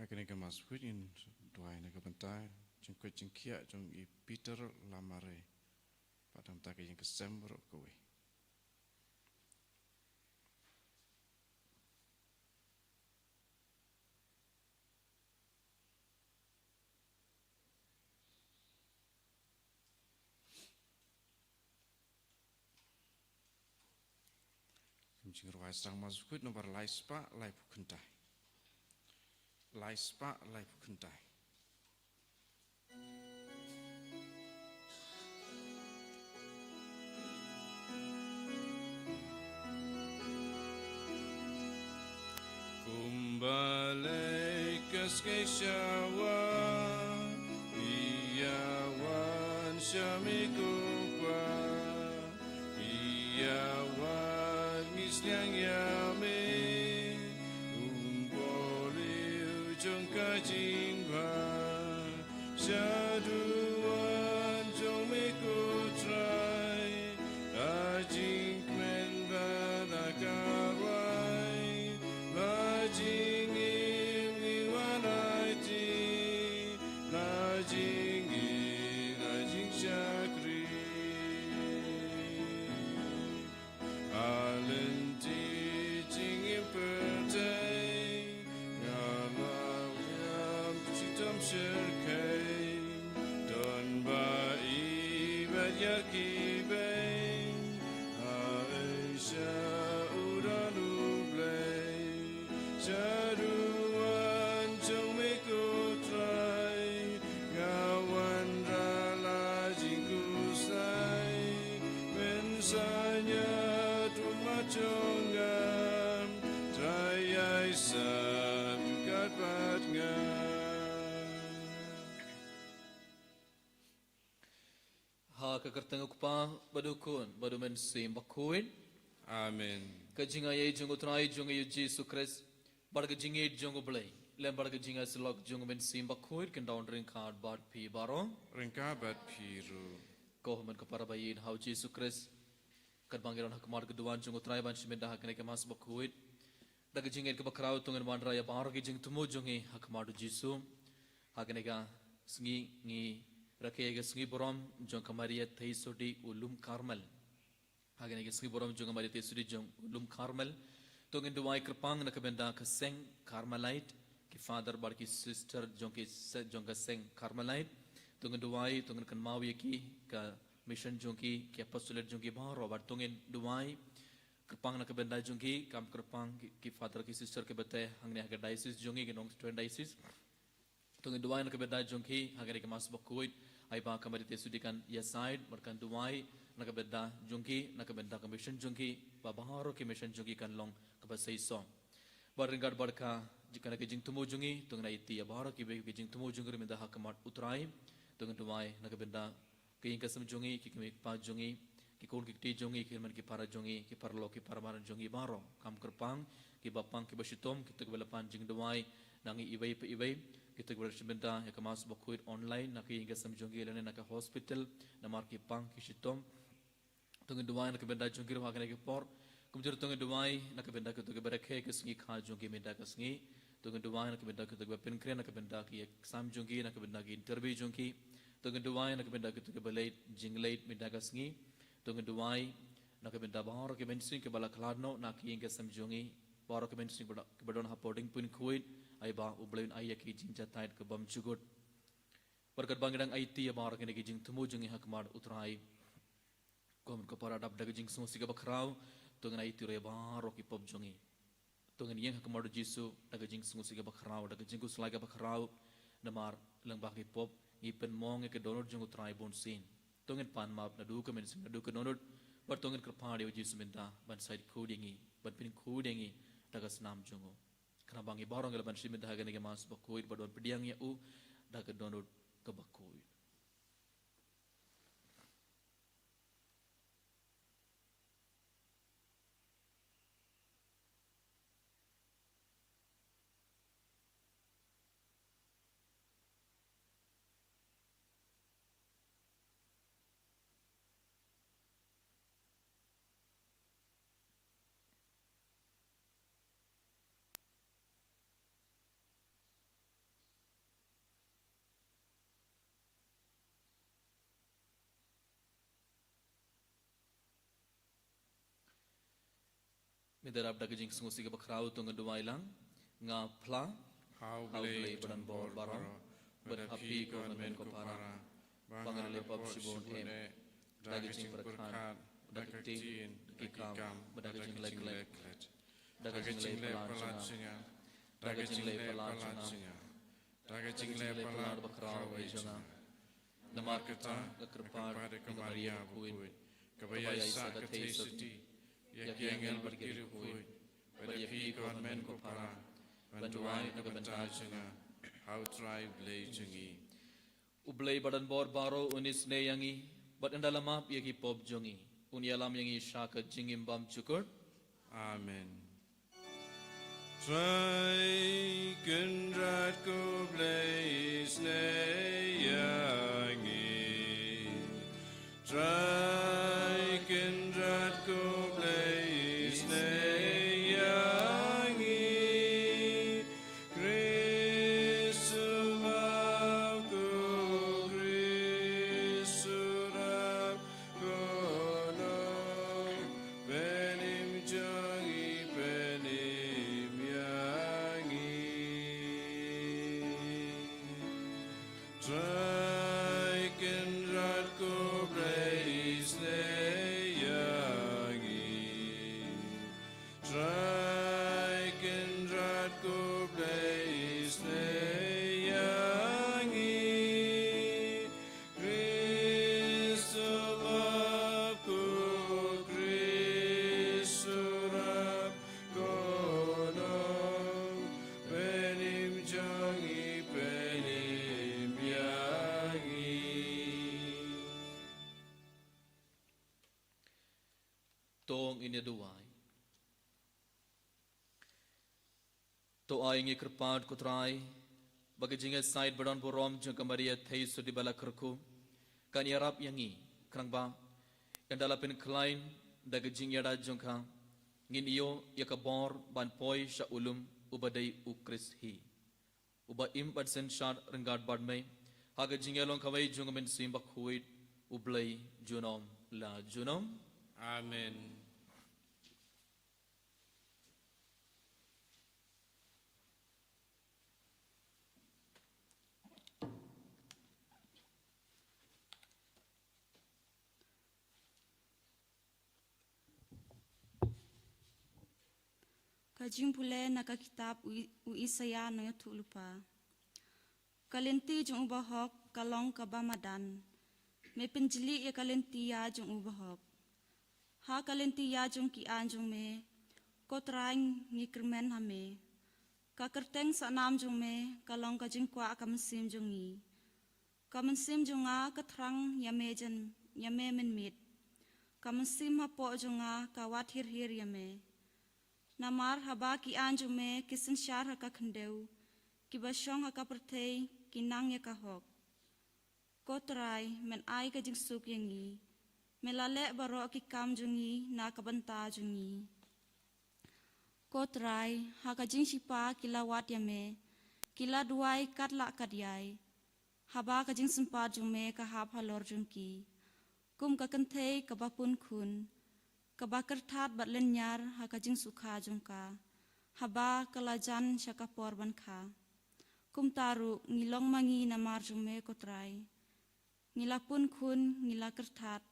Akan ikan masuk in dua ini kebentai jengkut jengkia jeng I Peter lamare padang tak yang kesember kowe. Jeng ruai serang masuk nomor laispa lai bukentai. Laispa lai bukentai. Kumbali ke skesyawan Iyawan syamikupa Iyawan ngisliang yame Umboli ujung kajingba Syaduan jong mikutrai Ajing kmen badakarai Lajing iwanati Lajing syakri Alenti jing impertai Ngalau yam citam syirkai Don ba'i badyar kibay Aisyah uranublay Jaruan jong mikutrai Ngawan rala jingkusai Mensanya tumacongam Trayai sabkat patngam Ha kakartang ukpa badukun badumen sim bakuin Amen. kajinga ye jungu trai jungu yu Jesus Christ barga jingi jungu blay lem barga jinga silok jungu men sim bakuin kan down ring card bad pi baro Ringka bat piru ko men kapara bayin how Jesus Christ kad bangiran hakmar keduan jungu trai ban shiminda hakne ke mas bakuin daga jingi ke bakrau tungan mandra ya baro ki jing tumu jungi hakmar du Jesus hakne ka sngi ngi rakega sngi borom jong kamaria thai sodi ulum karmel Hagen ke sri borom jong amari te suri jong lum Carmel to ngin duai kerpang na kabenda ka seng Carmelite ki father bar ki sister jong ki jong ka seng Carmelite to ngin duai to ngin kan mawi ki ka mission jong ki apostolate jong ki baro bar to ngin duai kerpang na kabenda jong ki kam kerpang ki father ki sister ke bete hangne ha diocese jong ki nong student diocese to ngin duai na kabenda jong ki hagen ke mas bakuit ai ba kamari te sudi kan ya side markan duai nakabenda jungki nakabenda commission jungki babaharo ki mission jungki kan long kabasai song baringar barka jikana ke jing tumu jungi tungna iti abaharo ki be jing tumu jungi minda hakamat utrai tungan tumai nakabenda ke ingka sam jungi ki kemik pa jungi ki kon ki ti jungi ki man ki para jungi ki parlo ki paramaran jungi baro kam kerpang ki bapang ki basitom ki tegbelapan jing duai nangi ibai pe ibai kita bersembenta ya kemas bakuit online nak ingka sam jungi lene nak hospital namar ki pang ki sitom tungan duai nak benda jungkir makan lagi por kumjur tungan duai nak benda ke tungan berekhe ke sengi kha jungki benda ke sengi tungan duai nak benda ke tungan penkre nak benda ki exam jungki nak benda ki interview jungki tungan duai nak benda ke tungan belait jinglait benda ke sengi tungan duai nak benda bahar ke mensin ke bala khladno nak ingke sam jungi bahar ke mensin ke badon hapolding pun kuit ai ba ublein ai ki jinja tait ke bam jugut berkat bangidang IT ya bahar ke ki jing tumu jungi hakmar utrai Kom kapara dap daga jing sungu siga bakrau tungan ai tire baro ki pop jongi tungan yang hakamadu jisu daga jing sungu siga bakrau daga jing ku slaga bakrau namar lang baki pop ipen mong ke donor jungu trai bon sin tungan pan map na du ka men sin na du ka donor bar tungan krapadi jisu minta ban side codingi ban pin codingi daga snam jungu kana bangi barong gala ban shiminta haga nege mas bakoid badon pediang ya u daga donor ka bakoid Midarap daga jing sengusi ke bakrau tungan dua ilang nga pla How blay blade badan and bor bor barang berhapi ko men ko para pangan lepap sibon em daga jing berkhan daga tin kikam daga jing lek lek daga jing lek palacina daga jing lek palacina daga jing lek palar bakrau ai janga namar kata kekerpar ke Maria kuin kabaya isa ka teisati yak yangel berkiri kuin berhapi ko men ko para bantuai naga bantajana how try blay jungi ublay badan bor baro unis ne yangi bat andalamap yagi pop jongi unyalam yangi shaka jingim bam chukur amen try kendrat ko blaze ne yangi try kendrat ko blaze ne tong ini duai to ai ngi kerpat kutrai bagi jinga side badan borom jeng kamaria thai sudi bala kerku kan yarap yangi krangba kandala pen klein daga jing yada jengka ngin iyo yakabor ban poi sha ulum ubadai ukris hi uba im badsen shar rengat badmai haga jingelong kawai jungmen simbak huit ublai junom la junom amen Kajing pule naka kitab u Isaya no tu lupa. Kalenti jung ubahok kalong kabamadan. Me penjeli ya kalenti ya jung ubahok. Ha kalenti ya jung ki anjung me. Kotraing ngikermen hame. Kakerteng sa nam jung me kalong kajing kwa kamesim jungi. Kamesim junga katrang yame menmit. Kamesim hapo junga kawat hir yame. Namar haba ki anjume kisin syar haka kendeu, ki basyong haka pertei, ki nang ya kahok. Kotrai men ai ka jing suk yangi, melale baro ki kam jungi na kabanta jungi. Kotrai haka jing sipa kila wat yame, kila duai kat la kadyai. Haba ka jing sempat jume ka hap halor jungki. Kum ka kentei ka bapun kun. Kabakar tat bat lenyar haka jing sukha jungka. Haba kalajan syaka porban kha. Kum taru ngilong mangi namar jume kotrai. Ngila pun kun ngila kertat.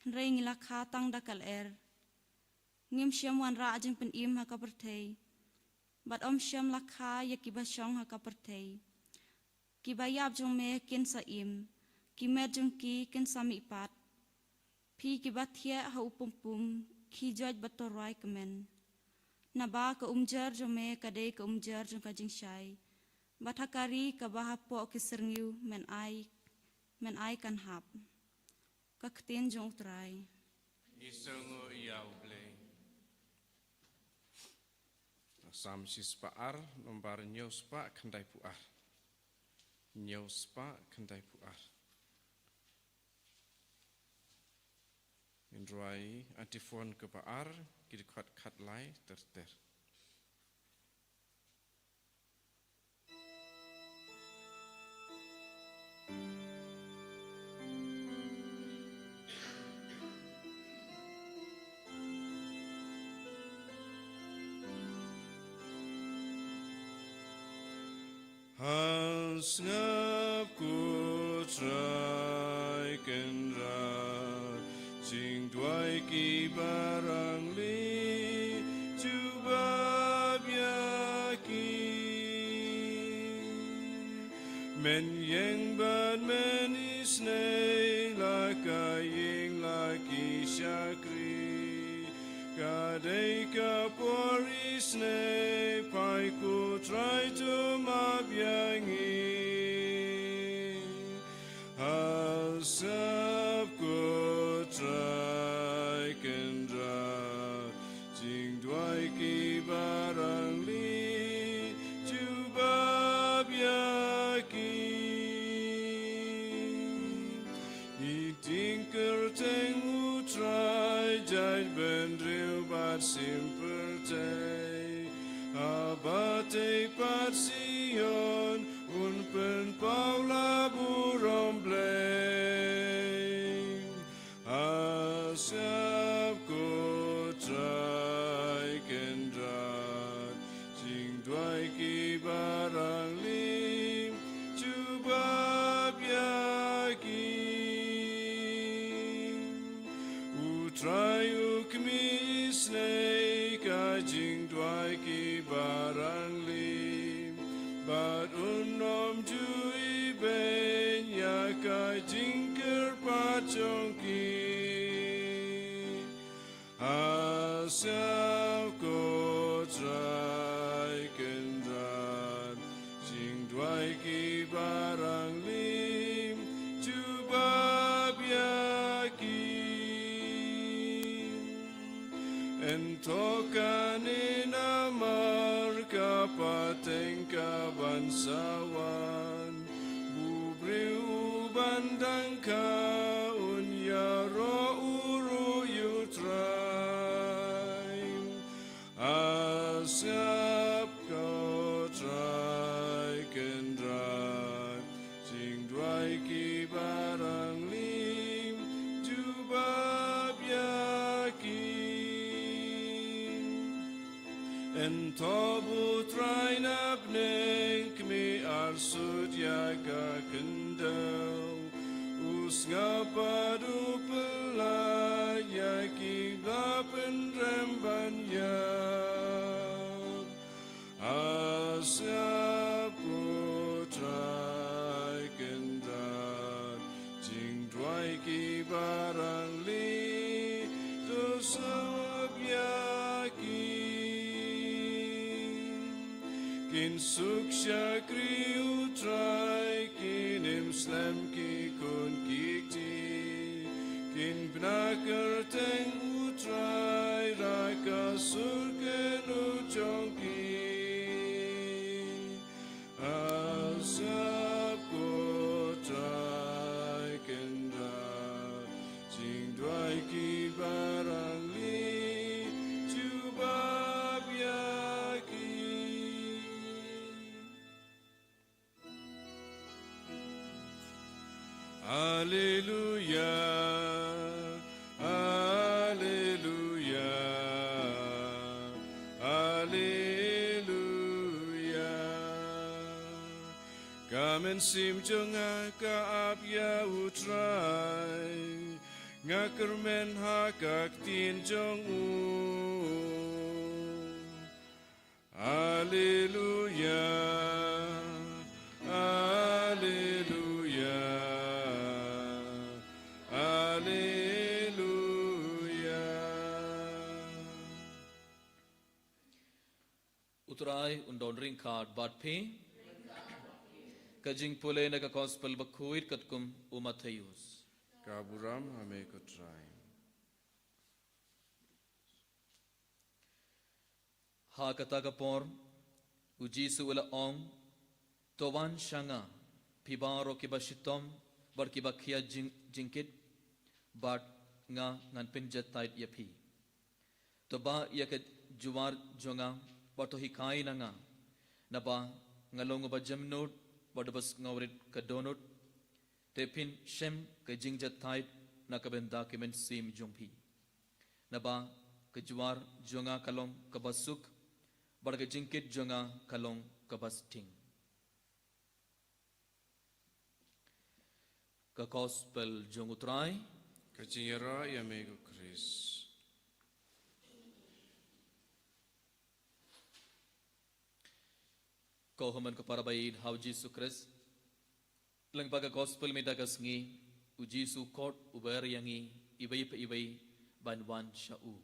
Henrei ngila kha tang dakal Ngim syam wan ra jing pen im haka pertei. Bat om syam lakha ya kiba syong haka pertei. Kiba yap jume kin sa im. Kimet jungki kin sami pat. Pi kibathia ha upumpum ki joj batorai kemen naba ka umjar jome kade ka umjar jong ka jingshai bathakari ka bahapo ki serngiu men ai kan hap ka kten jong utrai isungu yau blay sam sispaar nombar nyospa kandai puar nyospa kandai puar Indrai antifon ke paar kiri kat lai ter. ngap ku trai kendra sing tuai ki barang li cuba biaki men yang ban men isnei lakaying laki syakri kadai kapor isnei pai ku trai tu mabyangi asap ku trai kendra jing duai ki barang li cuba biaki iting kerteng utrai jai bendril bat simple tay abate pat sion un pen paula burom blame asap ko trai kendra sing duai ki barang lim cuba biaki utrai ukmi isnei ka jing duai ki barang lim bat unom jui ben ya ka jingker pachongki asap ko trai kendra jing duai ki barang lim cuba biaki entokanin amar kapateng kabansawan bubriu bandang ka unyaro uru yutrai asap kau trai kendra sing duai ki barang lim cuba biaki entobu trai napneng kmi arsud yaga kendau usngapadu pelayaki blapen remban yap asap putrai kendra jing duai ki barang li dosap yaki kin suk syakri utrai kinim slam ki kun kikti kin benakar teng utrai raka surken ujongki asap kotrai kendra jing duai ki barang li cuba biaki Alleluia, Alleluia, Alleluia. Kamen sim jonga ka apya utrai, ngakermen hakak tin jong u. Alleluia, Alleluia. Utrai undon ring card bat pe kajing pule na ka gospel bakuit katkum umathayus Kaburam hame kutrai. ha kata kapor uji suula ong towan shanga pibaro kibashitom bar kibakhia jingkit bat nga ngan pinjat tait yapi toba yaket juwar jonga bato hikai nanga naba ngalong ba jamnut badabas ngawrit kadonut tepin shem ke jingjat tait nakabenda kemen sim jongpi naba kejuar jonga kalong kabasuk barga jingkit jonga kalong kabasting Ka gospel jong utrai. Kajira ya mego Chris. Kau haman kepada bayi hau Yesus Kristus. Lang baga gospel meda kasngi uji su kot uber yangi ibai pe ibai banwan shau.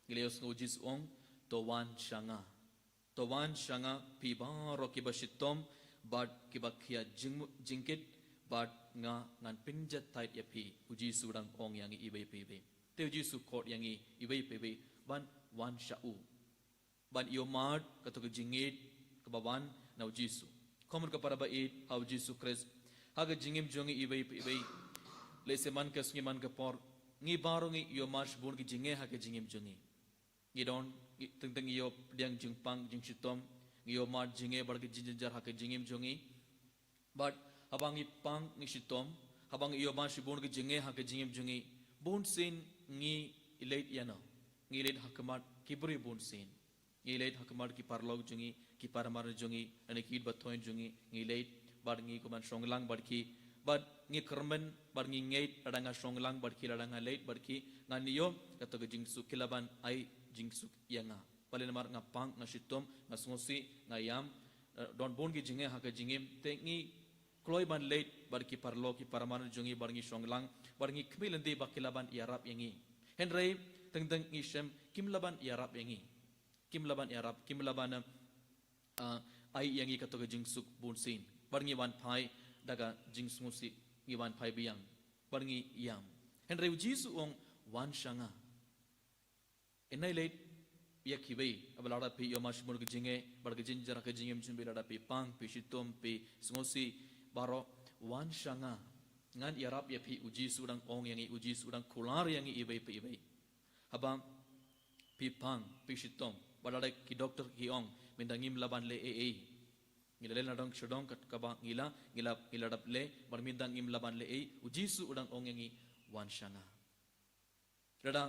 Ngilios nguji suong towan shanga. Towan shanga pi baro kiba shitom bad kiba kia jingkit bad nga ngan pinjat tait yapi uji sudang ong yangi ibai pe ibai. Te uji su kot yangi ibai pe ibai ban wan shau. Ban iomad katok jingit kebawan na uji su. Komun kepada bayi hau Yesus Kristus. Haga jingim jongi ibai pe ibai. Lese man kasngi man kapor ngi baro ngi yo mas bun ki jinge haga jingim jongi. Ngi don teng yo diang jingpang jing sitom ngi yo mat jinge bar ki jinjar haga jingim jongi. But habang ipang ngi sitom habang yo mas bun ki jinge haga jingim jongi. Bun sin ngi ilait yana. Ngi ilait hakamat kibri bun sin. Ngi ilait hakamat ki parlog jongi ki paramar jongi ane ki batoin jongi ngi ilait bar ngi kuman songlang bar ki bad ngi kermen bar ngi ngait adanga songlang bar ki adanga late bar ki nganiyo kato ke jingsu kilaban ai jingsu yanga palen mar ngapang ngasitom ngasngosi ngayam don bon ki jinge ha ke jingim te ngi kloi ban late bar ki parlo ki paraman jongi bar ngi songlang bar ngi kmilendi ba kilaban yarap yangi henrei teng ngi shem kimlaban yarap yangi kimlaban yarap kimlaban ai yangi kato ke jingsuk bunsin barngi wan pai daga jingsmusi ngi wan pai biang barngi yam henry jisu ong wan shanga enai late yakibai abalada pi yomash mur ge jinge barge jinjara ke jingem chimbe lada pi pang pi shitom pi smosi baro wan shanga ngan yarap ya pi uji sudang ong yangi uji sudang kular yangi ibai pi ibai habam pi pang pi shitom balada ki doctor ki ong mendangim laban le ngila le nadong shodong kat kaba ngila dap le barmindang ngim laban le uji su udang ong yangi wan shanga rada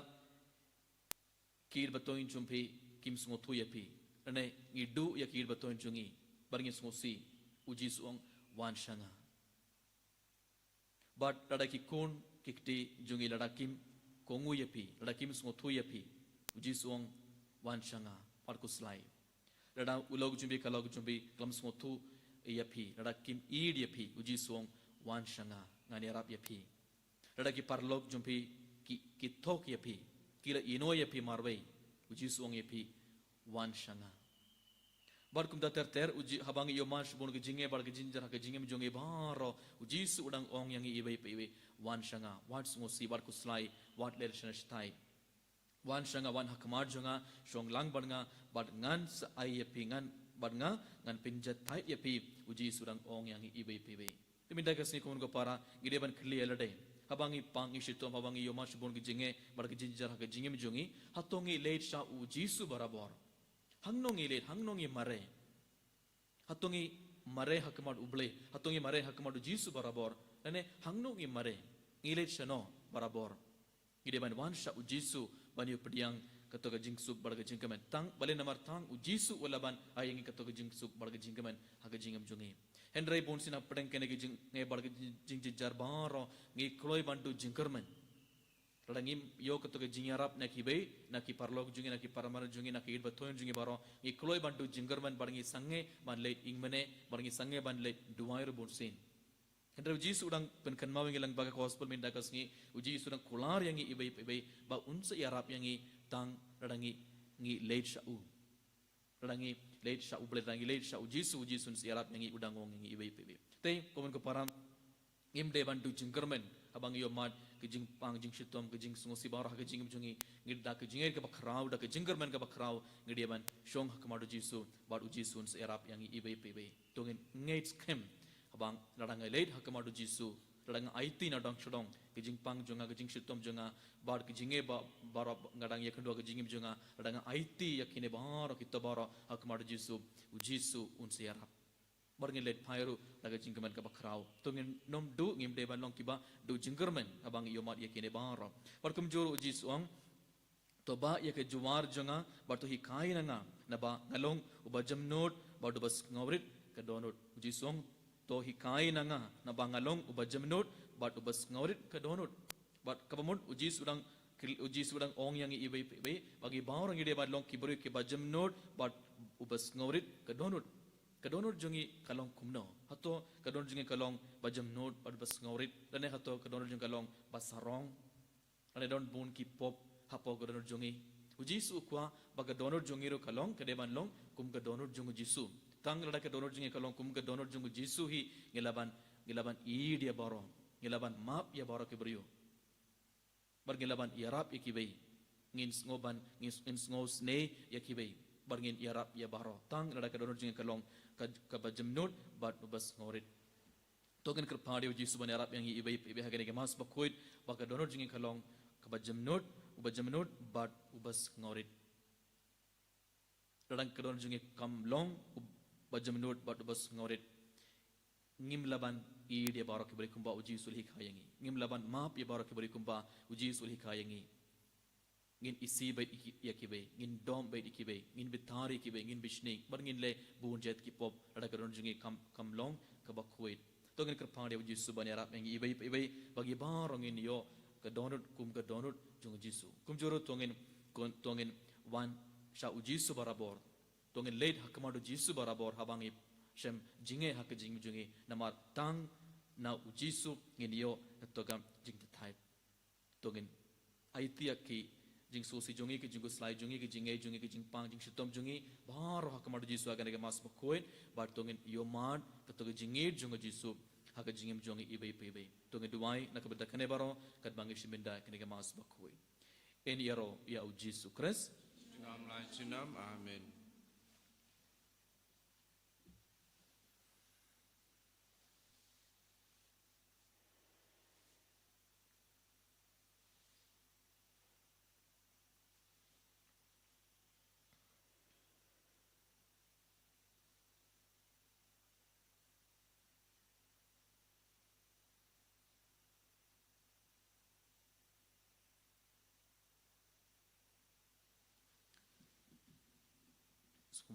kir batoin chumpi kim sngo thu yapi ane ngidu ya kir batoin chungi barngi sngo si uji su ong wan shanga but rada ki kun kikti jungi rada kim kongu yapi rada kim sngo thu yapi uji su ong wan shanga parkuslai rada ulog jumbi kalog jumbi klam smotu yapi rada kim id yapi uji suong wan shanga ngani arab yapi rada ki parlog jumbi ki thok yapi kila ino yapi marwei uji suong yapi wan shanga bar kum da ter uji habang yo mas bon ge jinge bar ge jinjar ha ge jinge jonge baro uji su udang ong yangi ibai pe wan shanga wat smo si bar kuslai wat ler shnastai wan shanga wan hakmar jonga shonglang barnga bad ngan sa ai yapi ngan barnga ngan pinjat thai yapi uji surang ong yangi ibai pebe timinda kasni kumun ko para gideban khli elade habangi pangi shitom habangi yoma shubon gi jinge bar gi jinjar ha gi jingem jongi hatongi late sha uji su barabor hangnongi mare hatongi mare hakmar uble hatongi mare hakmar uji su barabor ane hangnongi mare ngile shano barabor gideban wan sha uji su banyu pediang katoga jingsuk barga jingkaman tang bale namar tang ujisu ulaban ayangi katoga jingsuk barga jingkaman haga jingam jungi henry bonsina pedeng kene gi jing nge barga jingjar baro ngi kloi bantu jingkerman radangim yo katoga jingarap nakibe naki parlog jungi naki paramar jungi naki idba toyon jungi baro ngi kloi bantu jingkerman barngi sange ban late ingmane barngi sange ban late duwair bonsin henry uji sudang penkan mawing lang baga gospel minda kasngi uji sudang kular yangi ibai ba unsa yarap yangi tang radangi ngi late sha u radangi late sha uji sun yarap yangi udang ong yangi ibai te komen ko param im de bantu jingkermen abang yo mat ke jing pang jing shitom ke jing sungosi bar ha ke jing jungi ngi da ke jinger ke bakrau da ke jingkermen ke bakrau ngi de ban shong hakmadu jisu bar uji sun yarap yangi ibai tongin ngait kem abang radang late hakamadu jisu radang aiti na dong shodong ke jing pang jonga ke jing shitom jonga bar ke jinge ba bar ngadang yakendo ke jingim jonga radang aiti yakine bar kita bar hakamadu jisu ujisu unsiarap bar ngi late phairu daga jingkaman ka bakrau tongin nom du ngim de ban long kiba du jingkermen abang yomat yakine bar bar kum jor ujisu ong to ba yak juwar jonga bar to hi kai nanga na ba ngalong uba jamnot bar du bas ngawrit ka donot ujisu ong to hikai nanga na bangalong ubajamnut bat ubas ngaurit ke donut bat kabamut uji sudang ong yang ibai ibai bagi bawang ide bat long kibru ke bajam not bat ubas ngaurit ke donut jungi kalong kumno hato ke donut jungi kalong bajam not bat ubas ngaurit dan hato ke donut jungi kalong basarong dan don bun ki pop hapo ke donut jungi uji su kwa baga donut jungi ro kalong ke deban long kum ke donut jungu jisu tang lada ke donut jungi kalong kum ke donut jungu jisu hi ngelaban i dia baro ngelaban map ya baro ke brio bar ngelaban yarap ya kibei ngin ngoban ngin ngos ne ya kibei bar ngin yarap ya baro tang lada ke donut jungi kalong ka bajam not bat ubas ngorit token ker padi uji suban yarap yang ibai ibai hagane ke mas bakoit baga donut jungi kalong ka bajam not bat ubas ngorit dadang ke donut jungi kam long bajam not bat ubas ngorit ngim laban i dia barak beri kumba uji sulhi khayangi ngim laban map ya barak beri kumba uji sulhi khayangi ngin isi bait yakibe ngin dom bait ikibe ngin bitari kibe ngin bishni bar ngin le bun jet ki pop ada karon jungi kam long ka bakuit to ngin ker pang dia uji suban yarap ngi ibai bagi barong ngin yo ka donut jung jisu kum joro tongin wan sha uji su barabor tongin late hakmadu jisu barabor habangi shem jinge hak jungi namar tang na ujisu ngin yo togam jing thai tongin aitia ki jing sosi jungi ki jingu slai jungi ki jinge ki jingpang jing shitom jungi baro hakmar jisu agane ke mas bakoin bar tongin yo man to jinge jungu jisu hak jingim jungi ibai tongin duai nakabda kane baro kat bangi shiminda kane ke mas bakoin en yaro ya ujisu kres ngam lai chinam amen.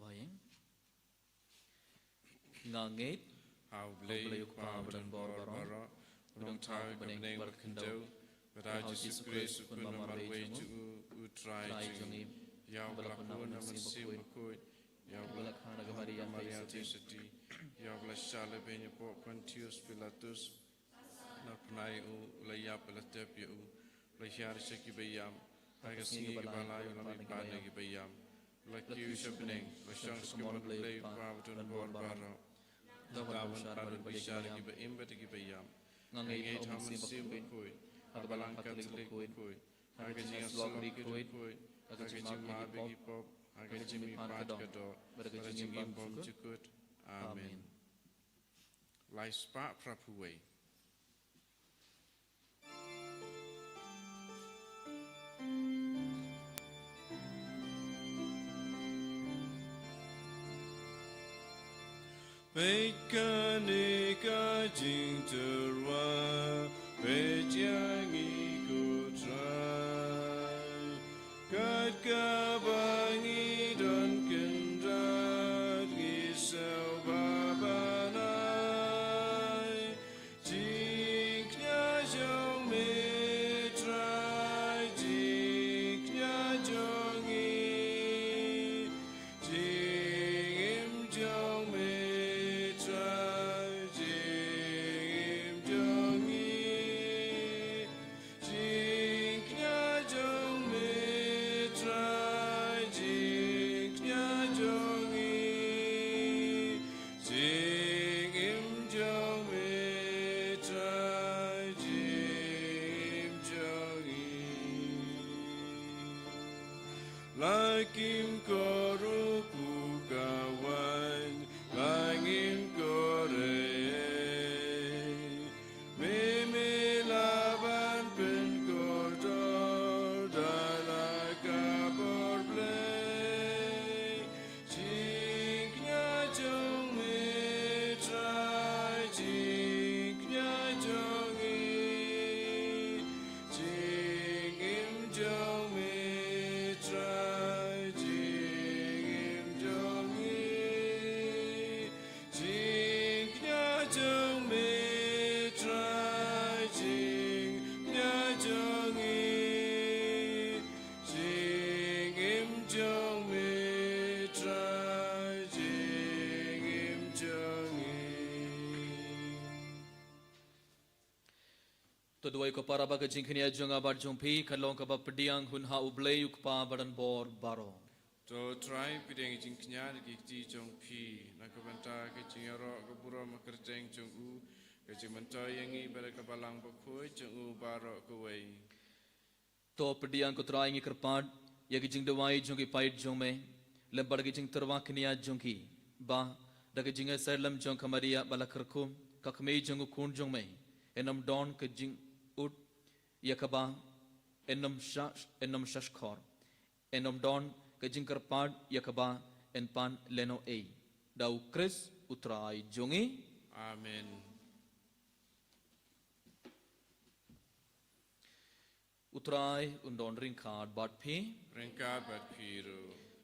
Bayang ngangit How blay kwa dan bor long tau kebening berkendau beraj Jesus Christ pun memalui ju utrai jungi yau belakun amansi bakut yau belakun Maria Tisati yau belasale benye po Pontius Pilatus na penai u layap belatep u layar seki bayam agasi balai ulami pada ki bayam Laki usapning, lasyang skimon play pawatun bor baro. Dawan pada bisyar giba imba te giba yam. Ngangit haman sim kuy, abalang katolik kuy. Aga jinga slog kuy, aga jinga mabi pop, aga jinga pat kado, aga jinga bom cukut. Amen. Lai spa prapuwe. Bait ka ni ka jing terwa, bait yang ikut try. Kat ka bangi dan kendrat risau babanai. Jingnya jong metrai, jingnya jongi, jingim jong Lakim koru kawan, langim kore. Meme laban pen kotor, dala kabor play. Jingnya jong metrai, jingnya jongi, jingim jong metrai. Jingim jongi kedua ko para ba kajing kini ajong abar jong pi kalong ka ba pediang hun ha ublei uk pa badan bor baro. To try pideng jing knyar gikti jong pi na kabanta ke jing ro ke buro makerteng jong u ke jing menta yangi pada kabalang bakoi jong u baro ke wei. To pediang ko try ngi kerpad ya kajing dewai jong ki pait jong me lembar kajing terwa kini ajong ki ba da kajing salam jong kamaria bala kerkum ka kmei jong kun jong me enam don kajing ut yakaba enam shashkhor enam don kajing kerpad yakaba enpan leno e dau kris utrai jongi Amen. utrai undon ring card bat phi Rengka bat piru.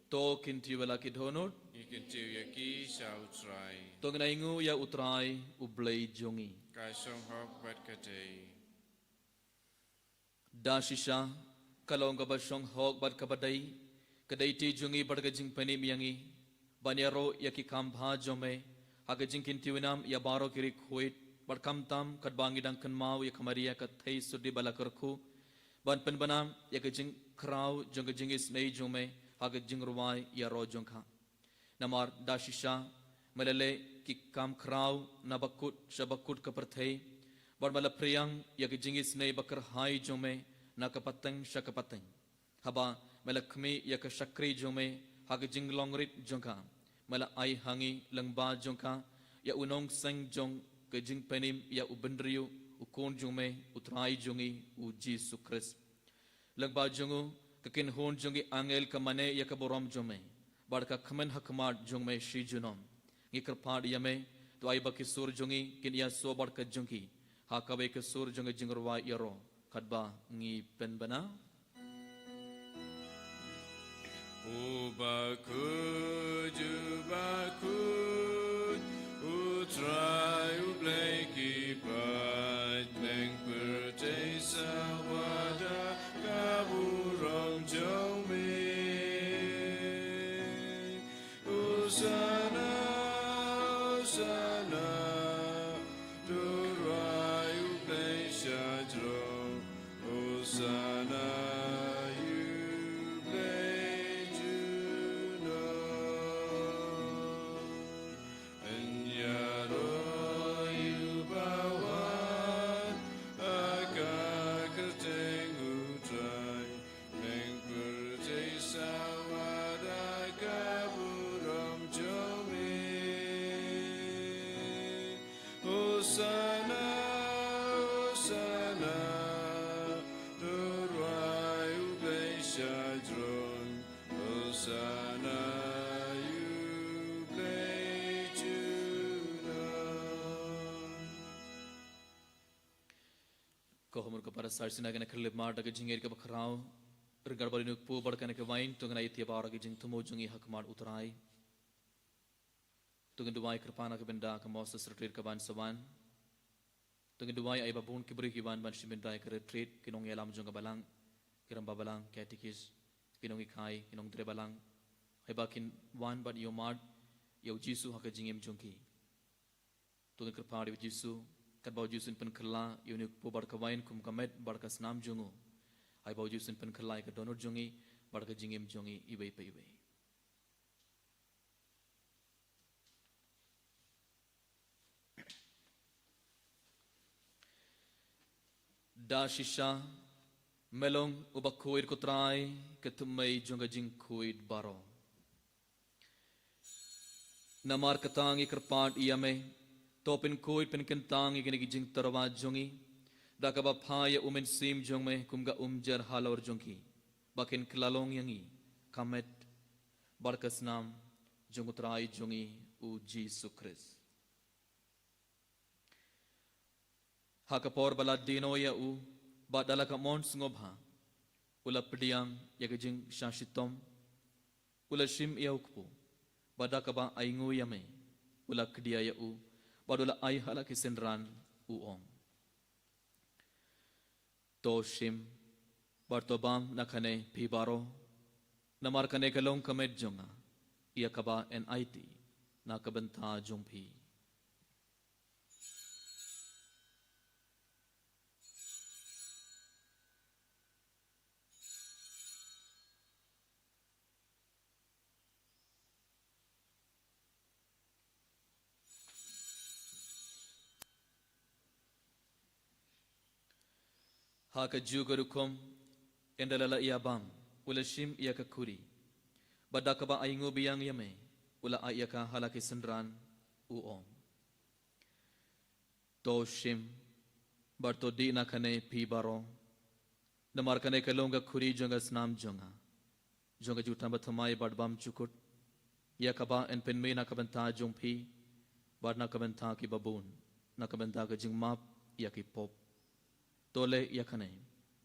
to kinti wala ki dhonut Ikin tiu yaki shall try. to ngingu ya utrai ublei jongi Kai song hok bat katei. da shisha kalong ka basong hok bat kabadai kadai ti jungi bar ka jing pani miyangi banyaro yaki kam bha jome haga jing kinti winam ya baro kiri khuit bar kam tam kat bangi dang kan mau ya kamaria ka thai sudi bala karkhu ban pen banam ya ka jing kraw jong jing is nei jome haga jing ruwai ya ro jong kha namar da shisha malale ki kam kraw nabakut shabakut ka parthai bar mala priyang ya ka jing is nei bakar hai jome na ka patang shakapatang haba melakmi ya ka shakri jome haga jing longrit jongka mala ai hangi langba jongka ya unong sang jong ka jing penim ya ubendriu ukon jome utrai jongi u Jesus Christ langba jongu ka kin hon jongi angel ka mane ya ka borom jome bar ka khamen hakmat jongme shi junom ngi krpad yame to ai ba ki sur jongi kin ya so bar ka jongi ha ka be ka sur jongi jingrwa yaro kadba ngi pen bana Ubakud, ubakud, utrai ubleki pat, leng perte sawada kaburong jome. Usana, usana, durai ublei shadro, usana. Kohomur ka para sarsina gana khalib marta ka jingir ka bakrao regar bari nuk pu barkan ka wain tungna itia bara ka jing tumo jungi hakmar utrai tungin duwai krpana ka benda ka moses retreat ka ban sawan tungin duwai ai babun kibri ki ban ban shimendai ka retreat kinong yalam junga balang kiram babalang katikis kinong ikai kinong dre balang ai bakin wan ban yomad yau jisu haka jingim jungi tungin krpana bi jisu kat bau jusun pen kerla yunik pu bar ka wain kum kamet bar ka snam jungu ai bau jusun pen kerla ka donor jungi bar ka jingim jungi ibai pe ibai da shisha melong ubakuir kutrai ketumai junga jing kuid baro namar katangi kerpat iame topin koi pen kentang igini jing tarwa jongi da ka ba phaya umen sim jong me kumga umjar halor jongki bakin klalong yangi kamet barkas nam jongutrai jongi u Jesus Christ hakapor bala dino ya u badala ka mons ngobha ula pdiang ya jing shashitom ula shim ya ukpu badaka ba aingu yame ula kdia ya u badula ai hala kisenran uong toshim bartobam nakane pibaro namar kane kalong kamed jonga ia kaba NIT nakabenta jongpi ha ka ju garukom endalala ia bam ula shim ia ka kuri badak ba aingu biang yame ula ia ka halaki sendran uom to shim barto di na kane pi baro namar kane kalonga kuri jonga snam jonga jonga jutam bathamai badbam chukut ia kaba en penme na kabanta jongpi bad na kabanta ki babun na kabanta ka jingmap ia ki pop tole ia kane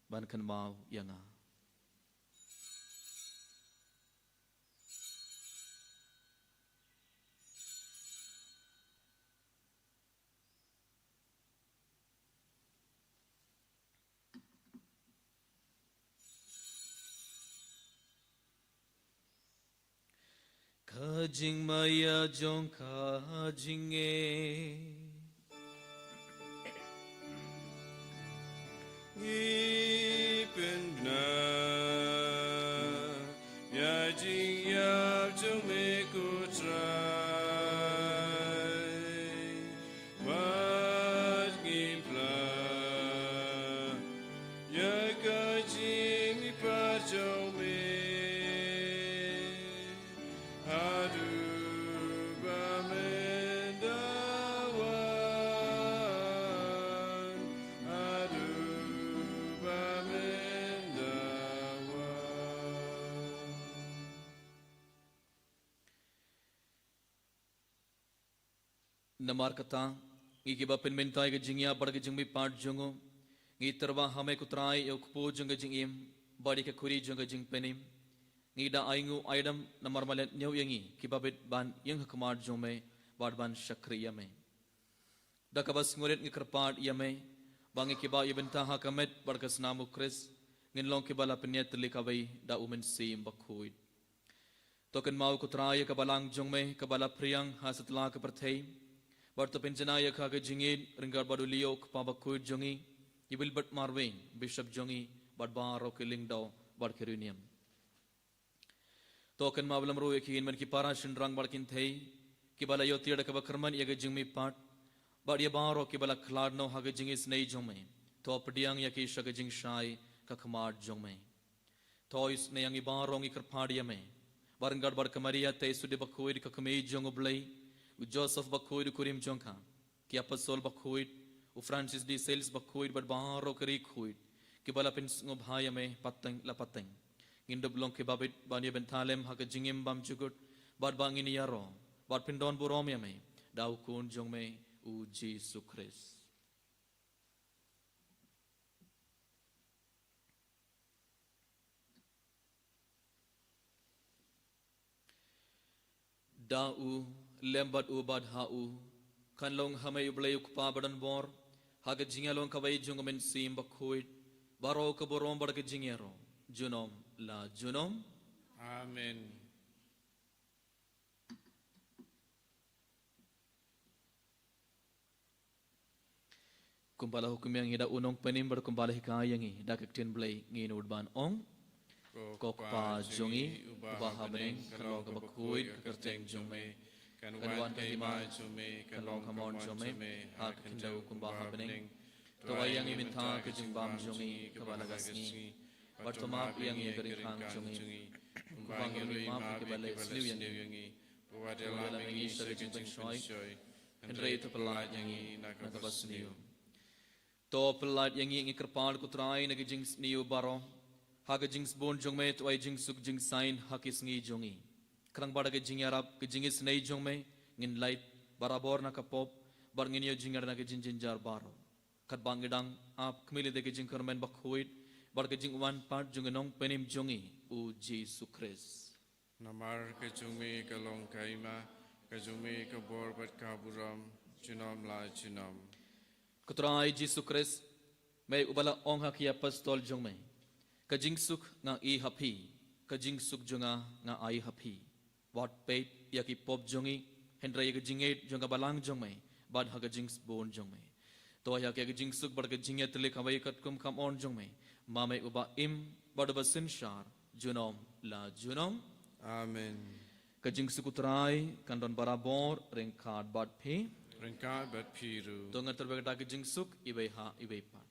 ban kan mau yanga Kajing maya jong kajing Ipin na ya jing ya jume kutrai Wat gimpla ya kajing ipajume namar kata ngi ba pen mentai ke jingya bar ke jingmi part jongo ngi terwa hame kutrai yo kpo jonga jingim bari ke kuri jonga jing penim ngi da aingu aidam namar malet nyau yangi ki babet ban yang hakmar jome bad ban shakriya me da kabas nguret ngi kerpat yame bangi ki ba ibenta hakamet bar ke snamu kris ngin long ki bala penyet likabai da umen sim bakhuid token mau kutrai ke balang jongme ke bala priang hasatla ke perthei Barto penjana ya kha ke jingid ringar baru liok pabakui jongi ibil bat marwing bishop jongi badbar rokeling daw barkerunium token mablam ro ekin man ki para shindrang barkin thei ki bala yo tiada ka bakarman ya ke jingmi pat bar ya baro ki bala khlad no ha ke jingis nei jome to pdiang ya ki shag jing shai ka khmar jome to is ne yangi barong ikar phadia me barangar bar kamaria te sude bakoi ka kmei jong oblai u Joseph Bakhoid kurim jongka ki apostol Bakhoid u Francis D Sales Bakhoid bad baro kari khoid ki bala pen ngo bhaya me pateng la pateng indob long ke babit bani ben thalem ha ka jingim bam chugut bad bangin yaro bad pindon burom ya me dau kun jong me u Jesus Christ dau lembat ubad hau kan long hamay ublay ukpa badan bor haga jingalong kaway jungmen sim bakhuid baro ka borom bar ka jingero junom la junom Amen kumbala hukum yang ida unong penim bar kumbala hikayangi dak tin blay ngin udban ong kokpa jongi ubaha beneng kalong ka bakhuid kerteng jongme kan wan kahima jume kan long hamon jume hak kindau kumbaha beneng to wayang iminta ke jingbam jungi ke balagasni bartoma yang ye gari khang jungi kumbang yuri ma ke balai sliu yangi wadela mengi sari jingbang shoi hendrei to pelat yangi nak basniu to pelat yangi ngi kerpal kutrai nagi jings niu baro hak jings bon jungme to ay jing suk jing sign hakis ngi jungi Kerang bada ke jing Arab ke jingis nei jong me ngin light barabor na kapop bar ngin yo jingar na ke jin jar baro kat bang gedang ap kmili de ke jing kermen bakhuid bar ke jing wan part jung nong penim jongi u Jesus Christ Namar ke jungmi ke long kaima ke jungmi ke bor bat kaburam junom la junom Kutrai Jesus Christ me ubala ong hakia pastol jong me ke jing suk nga I happy ke jing suk jonga nga I happy Wat peit yaki pop jongi hendra yaki jinget jonga balang jongmai bad haga jings bon jongmai to yaki jing suk bar ke jinget le kawai kat kum kam on jongmai mame uba im bad basin shar junom la junom Amen ke jing suk utrai kandon barabor rengkad bad phi Ringkat bat piru to ngater bagata ke jing suk ibai ha ibai pa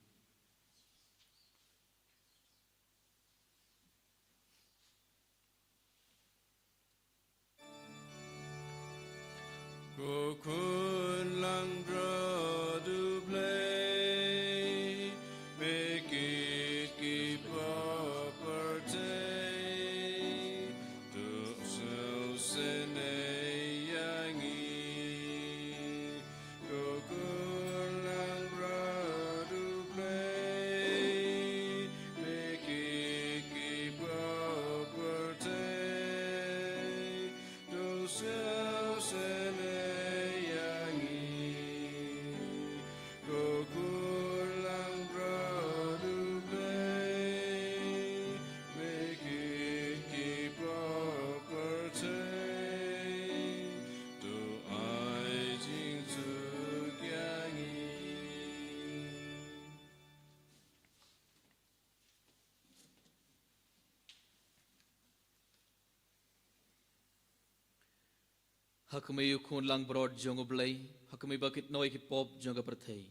Hakme yu kun lang broad jongo blay, hakme bakit noi ki pop jonga perthei.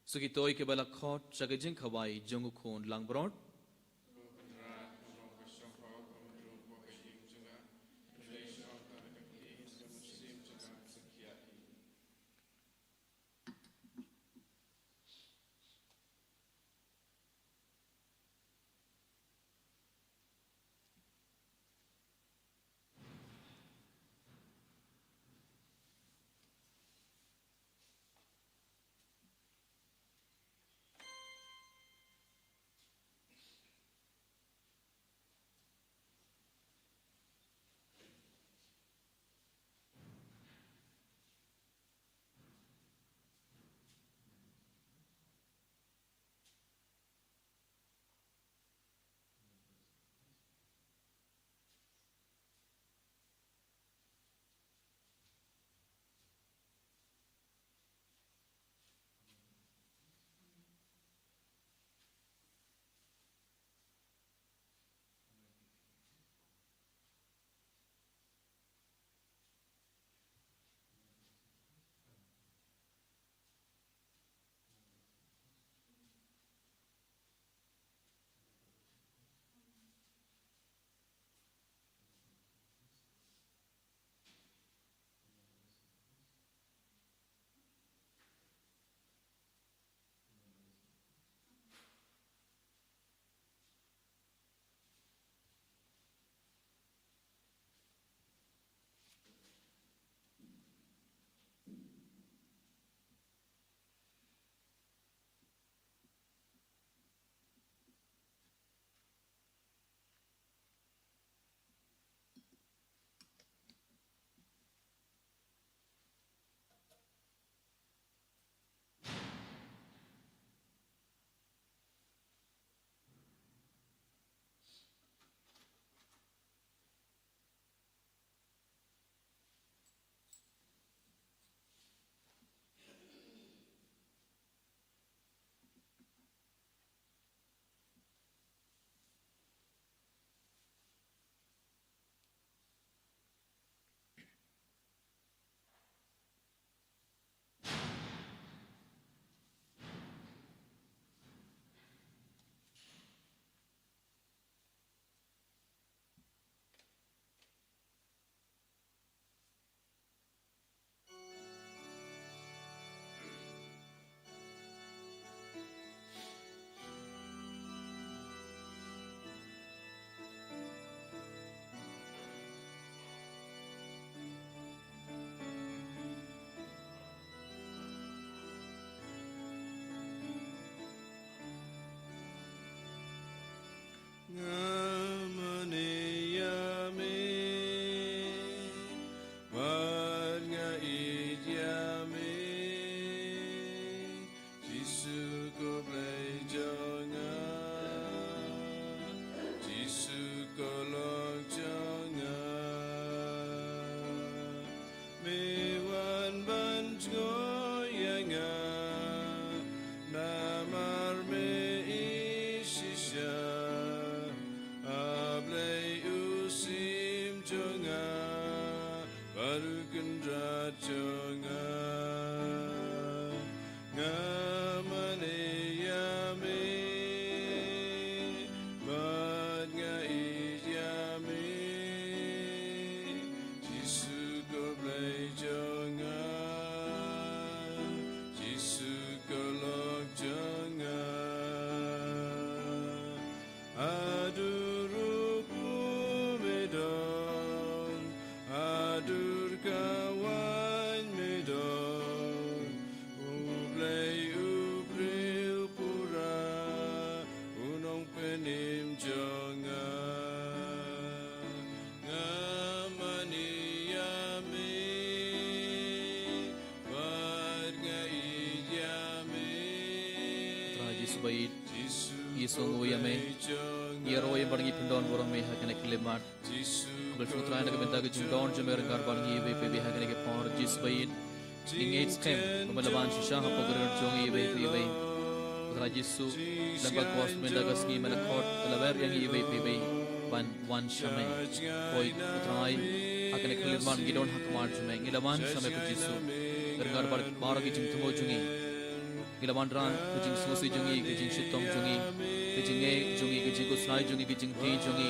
Suki toy ke bala khot chaga jing khawai jongo kun lang broad. Bait Yesung Yame Yero Bargi Pindon Borome Hakane Klimat But Futra and Gaventa Jindon Jamer Garbangi Baby Hakane Pond Jis Bait Ingate Stem Malaban Shisha Poker Jongi Baby Rajisu Lambak was Mendagaski Melakot Laver Yangi Baby ban wan shame koi utrai akan kelirman gidon hakmar jume ngilaman shame ku jisu gargar bar ki jing tumo jungi ngilaman ran ku jing susi jungi ku jing shitom jungi ku jing jungi ku jing kusnai jungi ku jing ti jungi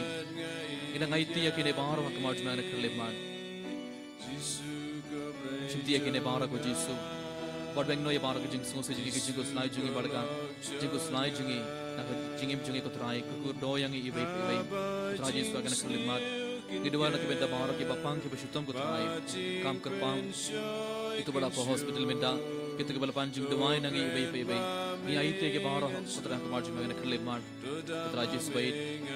ina ngai ti yakine bar hakmar jume akan kelirman shimti yakine bar ku jisu bad bang no ye bar ku jing susi jungi ku jing kusnai jungi barga jing kusnai jungi nak jingim jungi ko trai ku do yang i ibai trai jisu akan kelirman Kedua nak benda baharu ke bapang ke bersyutam ko trai kam kerpang itu bala po hospital benda kita ke bala panjung dewai nangi ibai ni aite ke baharu putra ko marjung magana kelirman putra jisu bait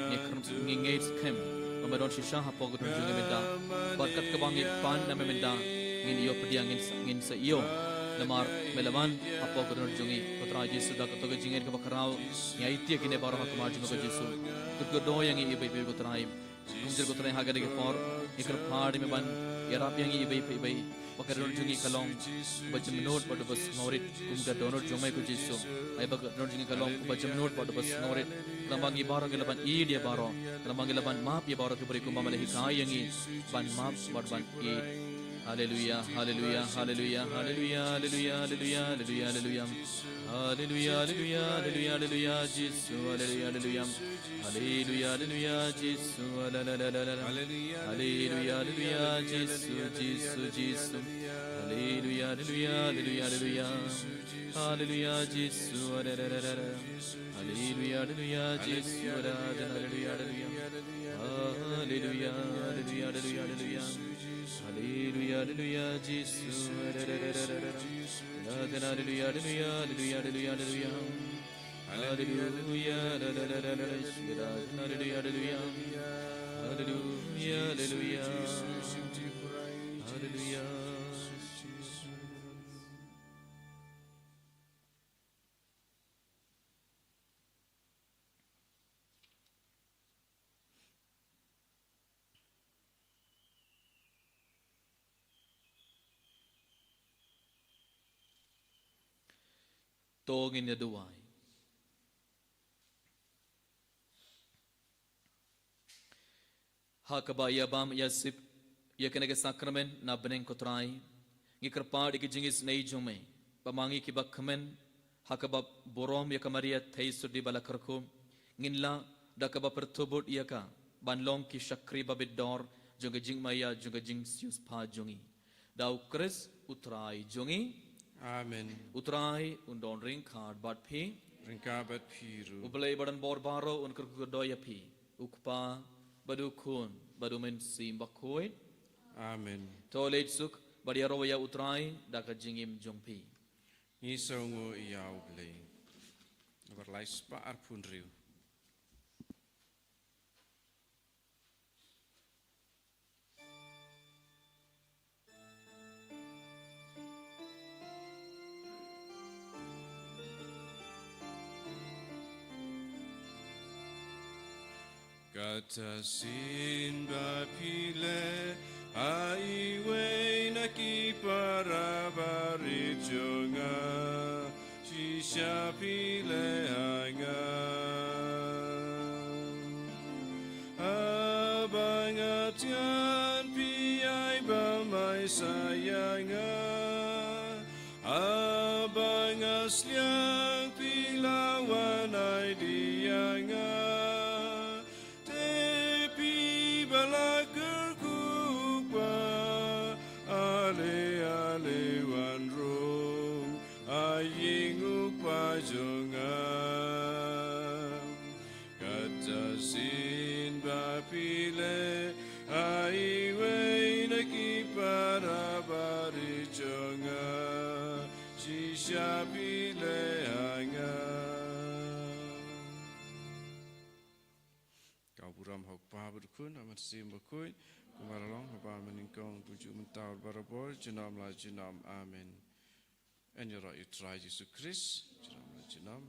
ni krum ngingait kem Pembaruan sisa hapo ko tunjung benda berkat ke bangi pan na benda ngin iyo pediang ngin sa iyo lamar melaman hapo ko tunjungi putra jisu dak to ke jingir ke bakarau ni aite ke ne baharu ko marjung ko jisu ko do yang ibai ko trai Gumjir ko trai haga dege por ikar phaadi me ban yarap yang ibai bakar jungi kalong bajam note padu bas ngorit gumga donor jomai ko jisu ai bakar jungi kalong bajam note padu bas ngorit lambangi baro ke laban i dia baro lambangi laban map ya baro ke beri ko mamale hikai yang i ban map ban i Hallelujah, hallelujah, hallelujah, hallelujah, hallelujah, hallelujah, hallelujah, hallelujah. Hallelujah, hallelujah, hallelujah, hallelujah, Jesus, hallelujah, hallelujah. Hallelujah, hallelujah, Jesus, hallelujah, hallelujah, hallelujah, Jesus, Jesus, Jesus. Hallelujah, hallelujah, hallelujah, hallelujah. Hallelujah, Jesus, hallelujah, hallelujah, Jesus, hallelujah, hallelujah. Hallelujah, hallelujah, hallelujah, hallelujah. Hallelujah, hallelujah, Jesus. Hallelujah, hallelujah, hallelujah, hallelujah, hallelujah. Hallelujah, hallelujah, hallelujah, hallelujah. Hallelujah, hallelujah. Hallelujah. Togin ya duwai. Hakaba ya bam ya sip ya kene ke sakramen na beneng kotrai ngikar padi ki jingis nei jume pamangi ki bakmen hakaba borom ya kamaria thaisu di balakarko nginla dakaba pertubut ya ka banlong ki shakri babidor junga jingmaya junga jingsius pa jungi dau kris utrai jungi Amen. Utrai undon ring card bat phi Ringkabat piru. ublay badan bor baro un kurkudoya phi ukpa badu khun badu men sim bakhoi Amen. tolet suk badiaro ya utrai daka jingim jongpi Ngisongo iau blei. Berlais pa arpun riu. Kata sin bapile aiwe naki para barijonga shisha pile anga abangatian piai bamai sayanga abangasliang pilawan ai dianga Katasin bapile aiwe naki para barijonga shisha pile anga Kau buram hok pa berkun amat sim berkun kumaralong haba meningkong tujuh mentau barabor jenam la jenam amen. En je right, you try Jesus Christ. Jenam